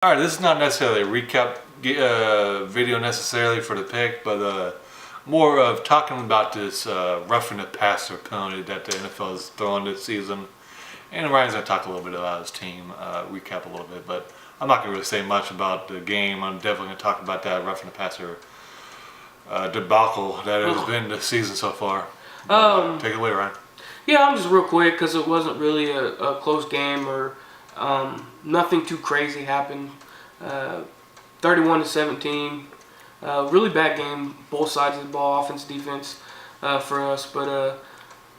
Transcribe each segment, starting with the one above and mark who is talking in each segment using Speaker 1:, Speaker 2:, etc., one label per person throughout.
Speaker 1: All right, this is not necessarily a recap video necessarily for the pick, but more of talking about this roughing the passer penalty that the NFL is throwing this season. And Ryan's going to talk a little bit about his team, recap a little bit, but I'm not going to really say much about the game. I'm definitely going to talk about that roughing the passer debacle that has been this season so far. Take it away, Ryan.
Speaker 2: Yeah, I'm just real quick because it wasn't really a close game or nothing too crazy happened. 31-17. Really bad game, both sides of the ball, offense, defense, for us. But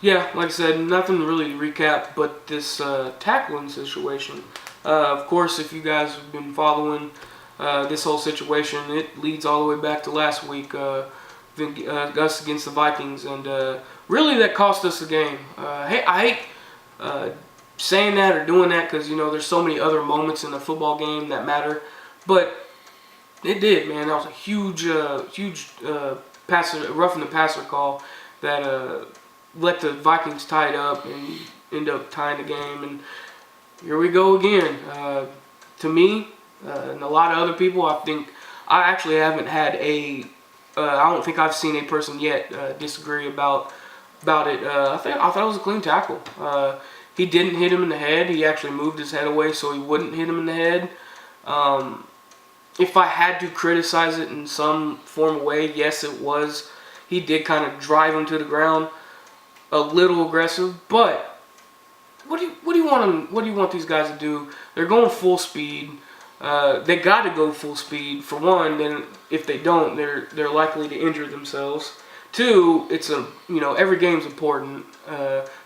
Speaker 2: yeah, like I said, nothing really to recap. But this tackling situation. Of course, if you guys have been following this whole situation, it leads all the way back to last week. Us against the Vikings, and really that cost us the game. I hate saying that or doing that because there's so many other moments in a football game that matter, but it did, man. That was a huge roughing the passer call that let the Vikings tie it up and end up tying the game. And here we go again. To me, and a lot of other people, I actually haven't had I don't think I've seen a person yet disagree about it. I thought it was a clean tackle. He didn't hit him in the head. He actually moved his head away so he wouldn't hit him in the head. If I had to criticize it in some form of way, yes, it was. He did kind of drive him to the ground, a little aggressive. But what do you want these guys to do? They're going full speed. They got to go full speed for one. Then if they don't, they're likely to injure themselves. Two, it's every game's important,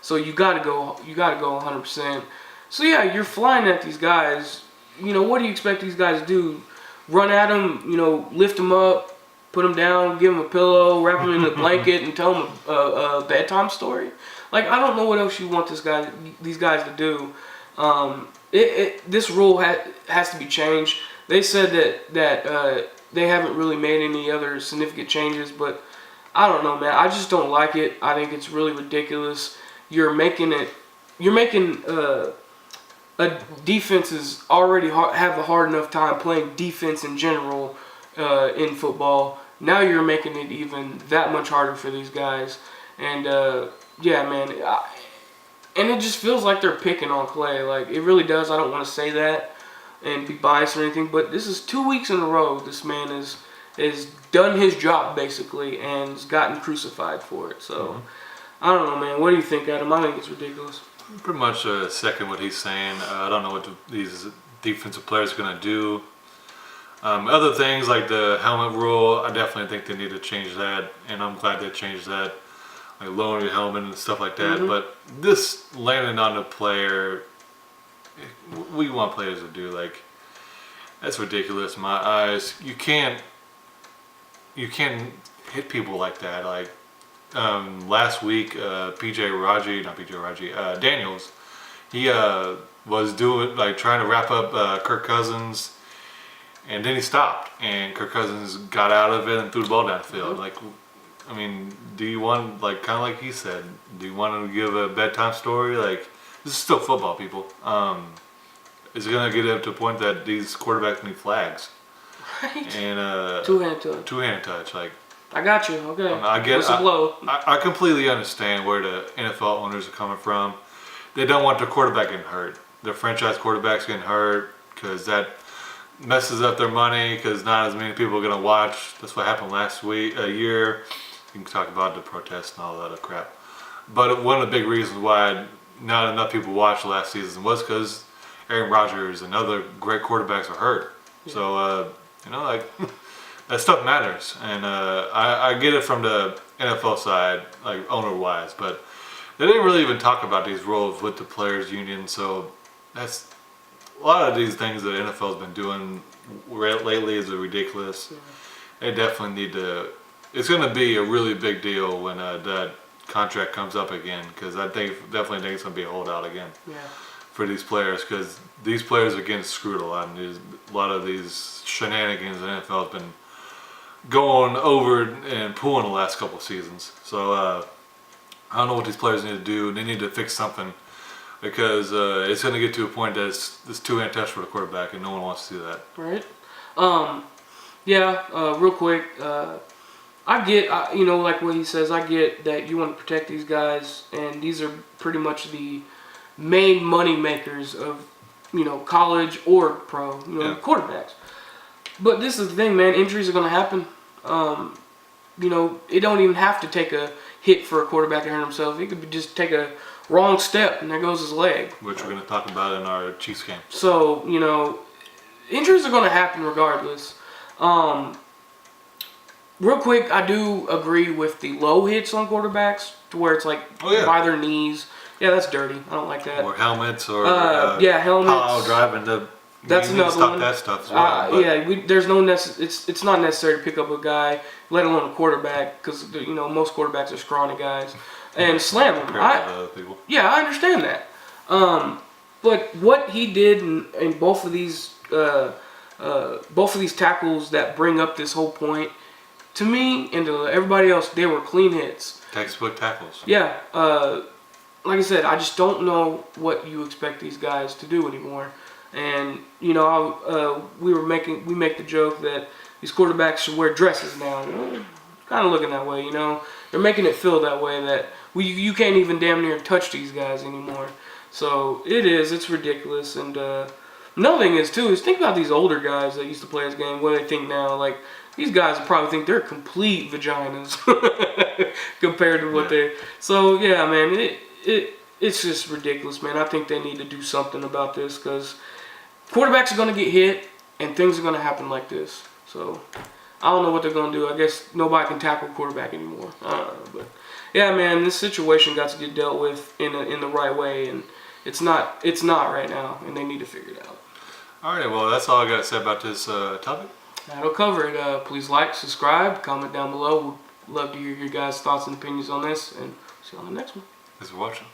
Speaker 2: so you got to go 100%. So yeah, you're flying at these guys. What do you expect these guys to do? Run at them, lift them up, put them down, give them a pillow, wrap them in a blanket, and tell them a bedtime story? Like, I don't know what else you want these guys to do. This rule has to be changed. They said that they haven't really made any other significant changes, but I don't know, man. I just don't like it. I think it's really ridiculous. You're making defenses already have a hard enough time playing defense in general in football. Now you're making it even that much harder for these guys. And yeah, man. And it just feels like they're picking on Clay. Like, it really does. I don't want to say that and be biased or anything, but this is 2 weeks in a row this man has done his job, basically, and has gotten crucified for it. So, I don't know, man. What do you think, Adam? I think it's ridiculous.
Speaker 1: Pretty much second what he's saying. I don't know what these defensive players are going to do. Other things like the helmet rule, I definitely think they need to change that, and I'm glad they changed that. Like lowering your helmet and stuff like that. Mm-hmm. But this landing on the player, we want players to do, like, that's ridiculous in my eyes. You can't hit people like that. Like last week, Daniels, he was trying to wrap up Kirk Cousins, and then he stopped, and Kirk Cousins got out of it and threw the ball downfield. Mm-hmm. Like, I mean, do you want, like, kind of like he said, do you want to give a bedtime story? Like, this is still football, people. Is it going to get up to a point that these quarterbacks need flags?
Speaker 2: Right.
Speaker 1: And two-hand touch. Like,
Speaker 2: I got you. Okay.
Speaker 1: I get it. I completely understand where the NFL owners are coming from. They don't want their quarterback getting hurt. Their franchise quarterbacks getting hurt because that messes up their money because not as many people are going to watch. That's what happened last year. You can talk about the protests and all that other crap. But one of the big reasons why not enough people watched last season was because Aaron Rodgers and other great quarterbacks are hurt. Yeah. So, like, that stuff matters. And I get it from the NFL side, like, owner-wise. But they didn't really even talk about these rules with the players' union. So that's a lot of these things that the NFL's been doing lately is ridiculous. Yeah. They definitely need to. It's going to be a really big deal when that contract comes up again, because I definitely think it's going to be a holdout again for these players, because these players are getting screwed a lot. And a lot of these shenanigans the NFL has been going over and pulling the last couple of seasons. So I don't know what these players need to do. They need to fix something because it's going to get to a point that it's too untouched for the quarterback, and no one wants to see that.
Speaker 2: Right. Real quick. I get, like what he says. I get that you want to protect these guys, and these are pretty much the main money makers of, college or pro, quarterbacks. But this is the thing, man. Injuries are going to happen. It don't even have to take a hit for a quarterback to hurt himself. He could just take a wrong step, and there goes his leg.
Speaker 1: Which we're going to talk about in our Chiefs game.
Speaker 2: So, injuries are going to happen regardless. Real quick, I do agree with the low hits on quarterbacks to where it's like by their knees. Yeah, that's dirty. I don't like that.
Speaker 1: Or helmets, or
Speaker 2: helmets.
Speaker 1: Pile driving the.
Speaker 2: That's another
Speaker 1: stop
Speaker 2: one.
Speaker 1: That stuff as well.
Speaker 2: There's no it's not necessary to pick up a guy, let alone a quarterback, because most quarterbacks are scrawny guys, and slam them. I understand that. But what he did in both of these tackles that bring up this whole point, to me and to everybody else, they were clean hits.
Speaker 1: Textbook tackles.
Speaker 2: Yeah. Like I said, I just don't know what you expect these guys to do anymore. And we make the joke that these quarterbacks should wear dresses now. Kind of looking that way, They're making it feel that way that you can't even damn near touch these guys anymore. So it's ridiculous. And another thing is think about these older guys that used to play this game. What they think now, like these guys probably think they're complete vaginas compared to what they. So yeah, man, it's just ridiculous, man. I think they need to do something about this because quarterbacks are going to get hit and things are going to happen like this. So I don't know what they're going to do. I guess nobody can tackle quarterback anymore. But yeah, man, this situation got to get dealt with in the right way, and it's not right now, and they need to figure it out.
Speaker 1: All right, well, that's all I got to say about this topic.
Speaker 2: That'll cover it. Please like, subscribe, comment down below. We'd love to hear your guys' thoughts and opinions on this, and see you on the next one.
Speaker 1: Thanks for watching.